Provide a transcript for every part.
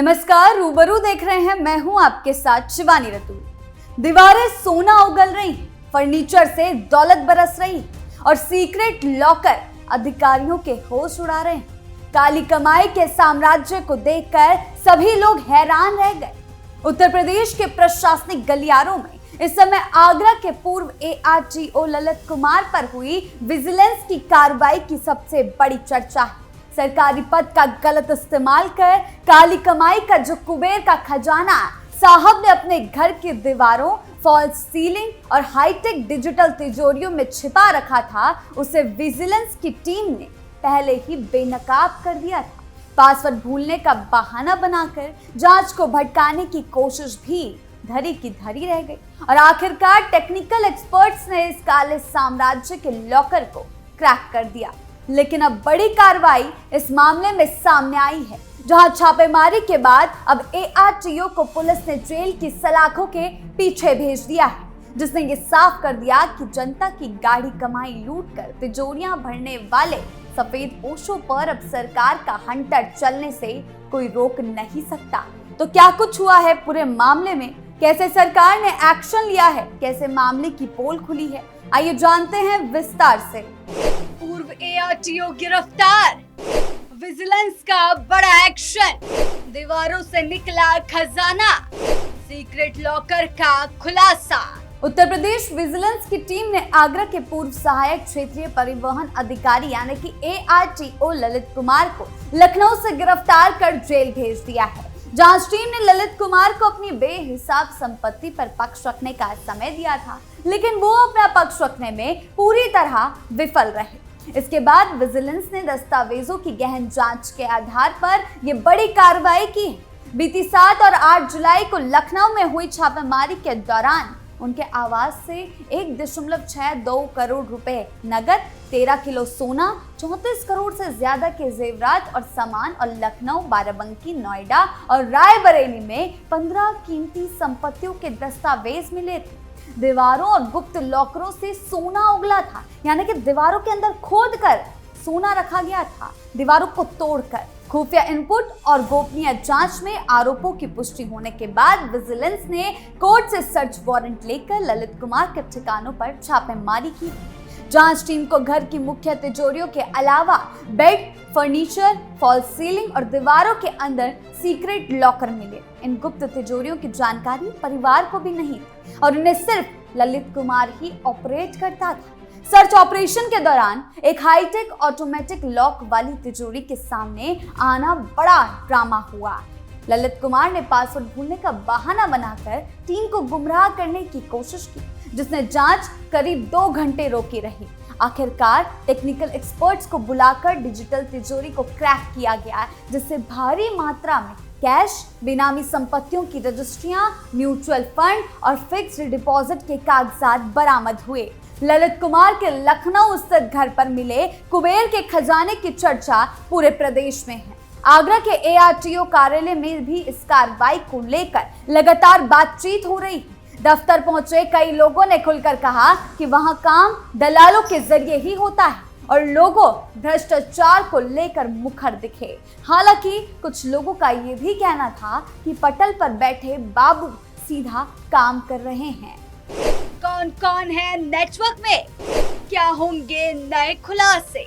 नमस्कार, रूबरू देख रहे हैं। मैं हूं आपके साथ शिवानी रतूल। दीवारें सोना उगल रही, फर्नीचर से दौलत बरस रही और सीक्रेट लॉकर अधिकारियों के होश उड़ा रहे हैं। काली कमाई के साम्राज्य को देखकर सभी लोग हैरान रह गए। उत्तर प्रदेश के प्रशासनिक गलियारों में इस समय आगरा के पूर्व ARTO ललित कुमार पर हुई विजिलेंस की कार्रवाई की सबसे बड़ी चर्चा है। सरकारी पद का गलत इस्तेमाल कर काली कमाई का जो कुबेर का खजाना साहब ने अपने घर की दीवारों, फॉल्स सीलिंग और हाईटेक डिजिटल तिजोरियों में छिपा रखा था, उसे विजिलेंस की टीम ने पहले ही बेनकाब कर दिया था। पासवर्ड भूलने का बहाना बनाकर जांच को भटकाने की कोशिश भी धरी की धरी रह गई और आखिरकार टेक्निकल एक्सपर्ट्स ने इस काले साम्राज्य के लॉकर को क्रैक कर दिया। लेकिन अब बड़ी कार्रवाई इस मामले में सामने आई है, जहां छापेमारी के बाद अब ARTO को पुलिस ने जेल की सलाखों के पीछे भेज दिया है, जिसने ये साफ कर दिया कि जनता की गाढ़ी कमाई लूटकर तिजोरियां भरने वाले सफेद पोशों पर अब सरकार का हंटर चलने से कोई रोक नहीं सकता। तो क्या कुछ हुआ है पूरे मामले में, कैसे सरकार ने एक्शन लिया है, कैसे मामले की पोल खुली है, आइए जानते हैं विस्तार से। पूर्व ARTO गिरफ्तार, विजिलेंस का बड़ा एक्शन, दीवारों से निकला खजाना, सीक्रेट लॉकर का खुलासा। उत्तर प्रदेश विजिलेंस की टीम ने आगरा के पूर्व सहायक क्षेत्रीय परिवहन अधिकारी यानी कि ARTO ललित कुमार को लखनऊ से गिरफ्तार कर जेल भेज दिया है। जांच टीम ने ललित कुमार को अपनी बेहिसाब संपत्ति पर पक्ष रखने का समय दिया था, लेकिन वो अपना पक्ष रखने में पूरी तरह विफल रहे। इसके बाद विजिलेंस ने दस्तावेजों की गहन जांच के आधार पर ये बड़ी कार्रवाई की है। बीती 7 और 8 जुलाई को लखनऊ में हुई छापेमारी के दौरान उनके आवास से 1.62 करोड़ रुपए नगद, 13 किलो सोना, 34 करोड़ से ज्यादा के जेवरात और सामान और लखनऊ, बाराबंकी, नोएडा और रायबरेली में 15 कीमती संपत्तियों के दस्तावेज मिले थे। दीवारों और गुप्त लॉकरों से सोना उगला था, यानी कि दीवारों के अंदर खोद कर सोना रखा गया था। दीवारों को तोड़कर खुफिया इनपुट और गोपनीय जांच में आरोपों की पुष्टि होने के बाद विजिलेंस ने कोर्ट से सर्च वारंट लेकर ललित कुमार के ठिकानों पर छापेमारी की। जांच टीम को घर की मुख्य तिजोरियों के अलावा बेड, फर्नीचर, फॉल्स सीलिंग और दीवारों के अंदर सीक्रेट लॉकर मिले। इन गुप्त तिजोरियों की जानकारी परिवार को भी नहीं थी और उन्हें सिर्फ ललित कुमार ही ऑपरेट करता था। सर्च ऑपरेशन के दौरान एक हाईटेक ऑटोमेटिक लॉक वाली तिजोरी के सामने आना बड़ा ड्रामा हुआ। ललित कुमार ने पासवर्ड भूलने का बहाना बनाकर टीम को गुमराह करने की कोशिश की, जिसने जांच करीब 2 घंटे रोकी रही। आखिरकार टेक्निकल एक्सपर्ट्स को बुलाकर डिजिटल तिजोरी को क्रैक किया गया, जिससे भारी मात्रा में कैश, बेनामी संपत्तियों की रजिस्ट्रियां, म्यूचुअल फंड और फिक्स्ड डिपॉजिट के कागजात बरामद हुए। ललित कुमार के लखनऊ स्थित घर पर मिले कुबेर के खजाने की चर्चा पूरे प्रदेश में है। आगरा के ARTO कार्यालय में भी इस कार्रवाई को लेकर लगातार बातचीत हो रही है। दफ्तर पहुंचे कई लोगों ने खुलकर कहा कि वहां काम दलालों के जरिए ही होता है और लोगों भ्रष्टाचार को लेकर मुखर दिखे। हालांकि कुछ लोगों का ये भी कहना था कि पटल पर बैठे बाबू सीधा काम कर रहे हैं। कौन कौन है नेटवर्क में, क्या होंगे नए खुलासे,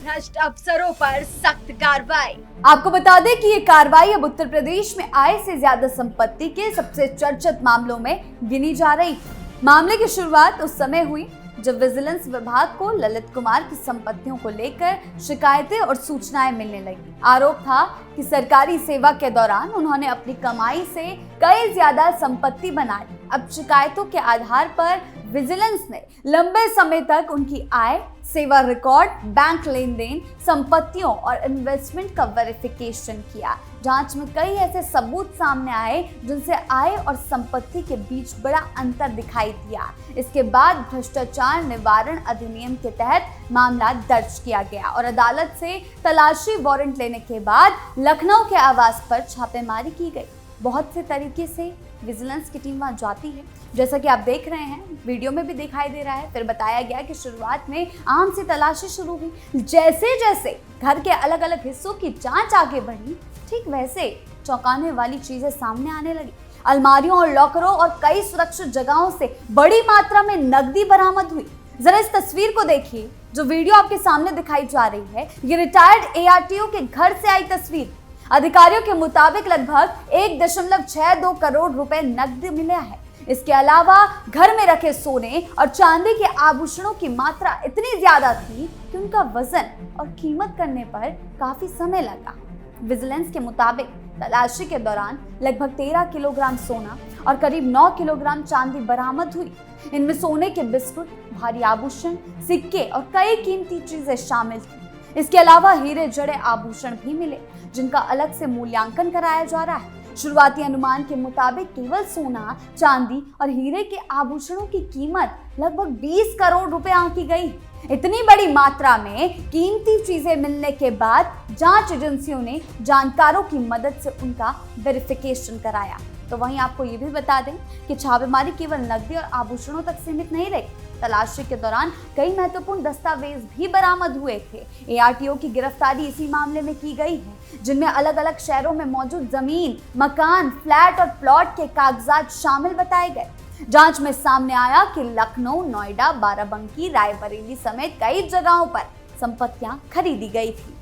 भ्रष्ट अफसरों पर सख्त कार्रवाई। आपको बता दें कि ये कार्रवाई अब उत्तर प्रदेश में आय से ज्यादा संपत्ति के सबसे चर्चित मामलों में गिनी जा रही है। मामले की शुरुआत उस समय हुई जब विजिलेंस विभाग को ललित कुमार की संपत्तियों को लेकर शिकायतें और सूचनाएं मिलने लगी। आरोप था कि सरकारी सेवा के दौरान उन्होंने अपनी कमाई से कई ज्यादा संपत्ति बनाई। अब शिकायतों के आधार पर विजिलेंस ने लंबे समय तक उनकी आय, सेवा रिकॉर्ड, बैंक लेन देन, संपत्तियों और इन्वेस्टमेंट का वेरिफिकेशन किया। जांच में कई ऐसे सबूत सामने आए जिनसे आय और संपत्ति के बीच बड़ा अंतर दिखाई दिया। इसके बाद भ्रष्टाचार निवारण अधिनियम के तहत मामला दर्ज किया गया और अदालत से तलाशी वारंट लेने के बाद लखनऊ के आवास पर छापेमारी की गई। बहुत से तरीके से विजिलेंस की टीम वहां जाती है, जैसा कि आप देख रहे हैं, वीडियो में भी दिखाई दे रहा है। फिर बताया गया कि शुरुआत में आम सी तलाशी शुरू हुई। जैसे जैसे घर के अलग अलग हिस्सों की जांच आगे बढ़ी, ठीक वैसे चौंकाने वाली चीजें सामने आने लगी। अलमारियों और लॉकरों और कई सुरक्षित जगहों से बड़ी मात्रा में नकदी बरामद हुई। जरा इस तस्वीर को देखिए जो वीडियो आपके सामने दिखाई जा रही है। ये रिटायर्ड एआरटीओ के घर से आई तस्वीर। अधिकारियों के मुताबिक लगभग 1.62 करोड़ रुपए नकद मिला है। इसके अलावा घर में रखे सोने और चांदी के आभूषणों की मात्रा इतनी ज्यादा थी कि उनका वजन और कीमत करने पर काफी समय लगा। विजिलेंस के मुताबिक तलाशी के दौरान लगभग 13 किलोग्राम सोना और करीब 9 किलोग्राम चांदी बरामद हुई। इनमें सोने के बिस्कुट, भारी आभूषण, सिक्के और कई कीमती चीजें शामिल थी। इसके अलावा हीरे जड़े आभूषण भी मिले जिनका अलग से मूल्यांकन कराया जा रहा है। शुरुआती अनुमान के मुताबिक केवल सोना, चांदी और हीरे के आभूषणों की कीमत लगभग 20 करोड़ रुपए आंकी गई। इतनी बड़ी मात्रा में कीमती चीजें मिलने के बाद जांच एजेंसियों ने जानकारों की मदद से उनका वेरिफिकेशन कराया। तो वहीं आपको ये भी बता दें कि छापेमारी केवल नकदी और आभूषणों तक सीमित नहीं रही। तलाशी के दौरान कई महत्वपूर्ण दस्तावेज भी बरामद हुए थे। एआरटीओ की गिरफ्तारी इसी मामले में की गई है जिनमें अलग अलग शहरों में मौजूद जमीन, मकान, फ्लैट और प्लॉट के कागजात शामिल बताए गए। जांच में सामने आया कि लखनऊ, नोएडा, बाराबंकी, रायबरेली समेत कई जगहों पर संपत्तियां खरीदी गई थी।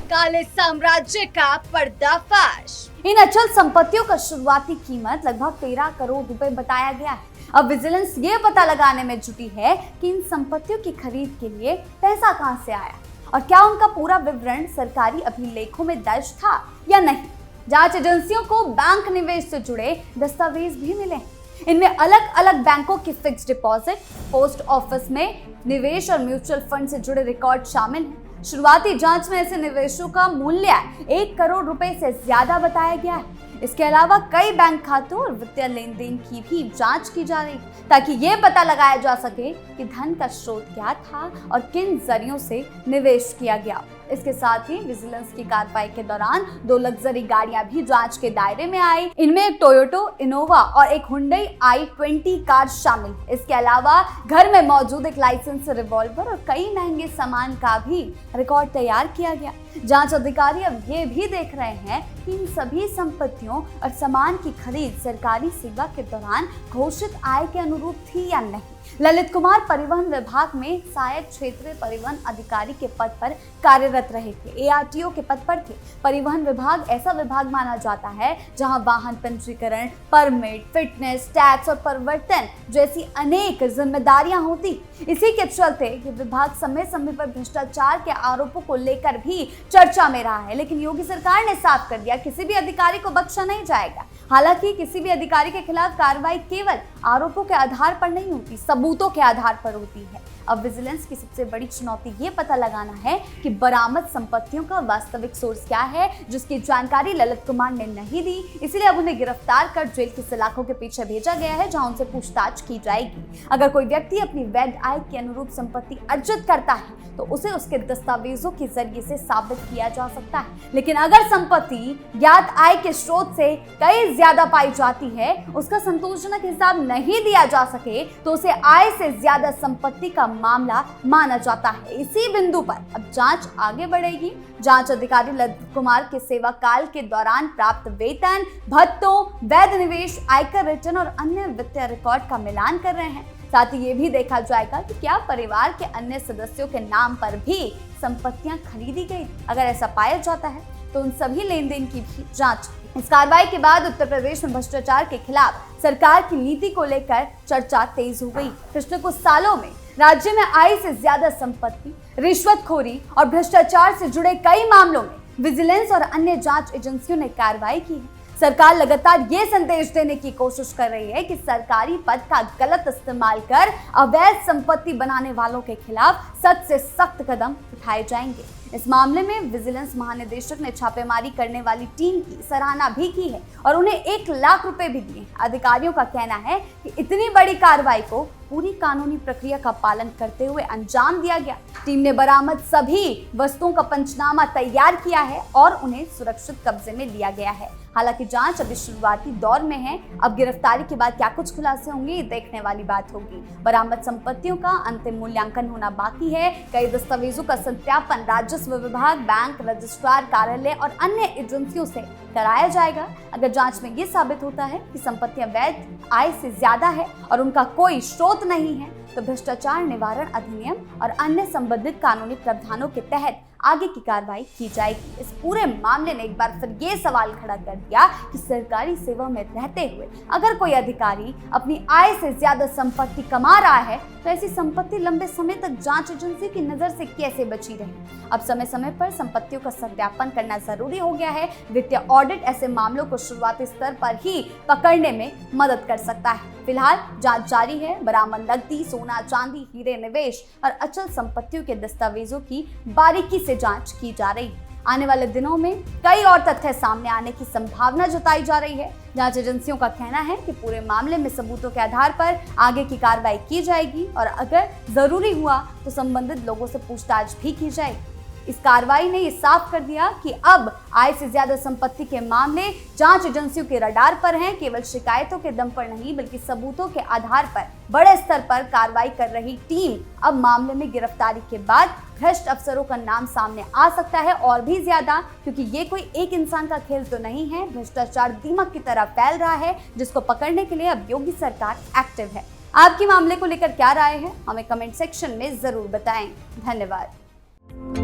काले साम्राज्य का पर्दाफाश। इन अचल संपत्तियों का शुरुआती कीमत लगभग 13 करोड़ रुपए बताया गया है। अब विजिलेंस ये पता लगाने में जुटी है कि इन संपत्तियों की खरीद के लिए पैसा कहां से आया और क्या उनका पूरा विवरण सरकारी अभिलेखों में दर्ज था या नहीं। जांच एजेंसियों को बैंक निवेश से जुड़े दस्तावेज भी मिले हैं। इनमें अलग अलग बैंकों की फिक्स्ड डिपॉजिट, पोस्ट ऑफिस में निवेश और म्यूचुअल फंड से जुड़े रिकॉर्ड शामिल हैं। शुरुआती जांच में ऐसे निवेशों का मूल्य 1 करोड़ रुपए से ज्यादा बताया गया है। इसके अलावा कई बैंक खातों और वित्तीय लेन देन की भी जांच की जा रही ताकि ये पता लगाया जा सके कि धन का स्रोत क्या था और किन जरियों से निवेश किया गया। इसके साथ ही विजिलेंस की कार्रवाई के दौरान 2 लग्जरी गाड़ियां भी जांच के दायरे में आई। इनमें एक टोयोटा इनोवा और एक हुंडई i20 कार शामिल है। इसके अलावा घर में मौजूद एक लाइसेंस रिवॉल्वर और कई महंगे सामान का भी रिकॉर्ड तैयार किया गया। जांच अधिकारी अब ये भी देख रहे हैं कि इन सभी संपत्तियों और सामान की खरीद सरकारी सेवा के दौरान घोषित आय के अनुरूप थी या नहीं। ललित कुमार परिवहन विभाग में सहायक क्षेत्रीय परिवहन अधिकारी के पद पर कार्यरत रहे थे। एआरटीओ के पद पर थे। परिवहन विभाग ऐसा विभाग माना जाता है जहां वाहन पंजीकरण, परमिट, फिटनेस, टैक्स और परिवर्तन जैसी अनेक जिम्मेदारियां होती। इसी के चलते ये विभाग समय समय पर भ्रष्टाचार के आरोपों को लेकर भी चर्चा में रहा है। लेकिन योगी सरकार ने साफ कर दिया किसी भी अधिकारी को बख्शा नहीं जाएगा। हालांकि किसी भी अधिकारी के खिलाफ कार्रवाई केवल आरोपों के आधार पर नहीं होती, सबूतों के आधार पर होती है। अब विजिलेंस की सबसे बड़ी चुनौती ये पता लगाना है कि बरामद संपत्तियों का वास्तविक सोर्स क्या है, जिसकी जानकारी ललित कुमार ने नहीं दी। इसलिए अब उन्हें गिरफ्तार कर जेल की सलाखों के पीछे भेजा गया है जहां उनसे पूछताछ की जाएगी। अगर कोई व्यक्ति अपनी वैध आय के अनुरूप संपत्ति अर्जित करता है तो उसे उसके दस्तावेजों के जरिए से साबित किया जा सकता है। लेकिन अगर संपत्ति ज्ञात आय के स्रोत से कई ज्यादा पाई जाती है, उसका संतोषजनक हिसाब नहीं दिया जा सके तो उसे आय से ज्यादा संपत्ति का मामला माना जाता है। इसी बिंदु पर अब जांच आगे बढ़ेगी। जांच अधिकारी ललित कुमार के सेवा काल के दौरान प्राप्त वेतन, भत्तों, वैध निवेश, आयकर रिटर्न और अन्य वित्तीय रिकॉर्ड का मिलान कर रहे हैं। साथ ही ये भी देखा जाएगा कि क्या परिवार के अन्य सदस्यों के नाम पर भी संपत्तियां खरीदी गई। अगर ऐसा पाया जाता है तो उन सभी लेन देन की भी जांच। इस कार्रवाई के बाद उत्तर प्रदेश में भ्रष्टाचार के खिलाफ सरकार की नीति को लेकर चर्चा तेज हो गई। पिछले कुछ सालों में राज्य में आय से ज्यादा संपत्ति, रिश्वतखोरी और भ्रष्टाचार से जुड़े कई मामलों में विजिलेंस और अन्य जांच एजेंसियों ने कार्रवाई की है। सरकार लगातार ये संदेश देने की कोशिश कर रही है कि सरकारी पद का गलत इस्तेमाल कर अवैध संपत्ति बनाने वालों के खिलाफ सख्त से सख्त कदम उठाए जाएंगे। इस मामले में विजिलेंस महानिदेशक ने छापेमारी करने वाली टीम की सराहना भी की है और उन्हें 1 लाख रुपए भी दिए। अधिकारियों का कहना है कि इतनी बड़ी कार्रवाई को पूरी कानूनी प्रक्रिया का पालन करते हुए अंजाम दिया गया। टीम ने बरामद सभी वस्तुओं का पंचनामा तैयार किया है और उन्हें सुरक्षित कब्जे में लिया गया है। हालांकि जांच अभी शुरुआती दौर में है। अब गिरफ्तारी के बाद क्या कुछ खुलासे होंगे, ये देखने वाली बात होगी। बरामद संपत्तियों का अंतिम मूल्यांकन होना बाकी है। कई दस्तावेजों का सत्यापन राजस्व विभाग, बैंक, रजिस्ट्रार कार्यालय और अन्य एजेंसियों से कराया जाएगा। अगर जांच में ये साबित होता है कि संपत्तियां वैध आय से ज्यादा है और उनका कोई स्रोत नहीं है, तो भ्रष्टाचार निवारण अधिनियम और अन्य संबंधित कानूनी प्रावधानों के तहत आगे की कार्रवाई की जाएगी। इस पूरे मामले ने एक बार फिर ये सवाल खड़ा कर दिया कि सरकारी सेवा में रहते हुए अगर कोई अधिकारी अपनी आय से ज्यादा संपत्ति कमा रहा है, तो ऐसी संपत्ति लंबे समय तक जांच एजेंसी की नजर से कैसे बची रही। अब समय समय पर संपत्तियों का सत्यापन करना जरूरी हो गया है। वित्तीय ऑडिट ऐसे मामलों को शुरुआती स्तर पर ही पकड़ने में मदद कर सकता है। फिलहाल जांच जारी है। बरामद नकदी, सोना, चांदी, हीरे, निवेश और अचल संपत्तियों के दस्तावेजों की बारीकी से जांच की जा रही है। आने वाले दिनों में कई और तथ्य सामने आने की संभावना जताई जा रही है। जांच एजेंसियों का कहना है कि पूरे मामले में सबूतों के आधार पर आगे की कार्रवाई की जाएगी और अगर जरूरी हुआ तो संबंधित लोगों से पूछताछ भी की जाएगी। इस कार्रवाई ने ये साफ कर दिया कि अब आय से ज्यादा संपत्ति के मामले जांच एजेंसियों के रडार पर हैं। केवल शिकायतों के दम पर नहीं, बल्कि सबूतों के आधार पर बड़े स्तर पर कार्रवाई कर रही टीम अब मामले में गिरफ्तारी के बाद भ्रष्ट अफसरों का नाम सामने आ सकता है और भी ज्यादा, क्योंकि ये कोई एक इंसान का खेल तो नहीं है। भ्रष्टाचार दीमक की तरह फैल रहा है, जिसको पकड़ने के लिए अब योगी सरकार एक्टिव है। आपकी मामले को लेकर क्या राय है, हमें कमेंट सेक्शन में जरूर बताएं। धन्यवाद।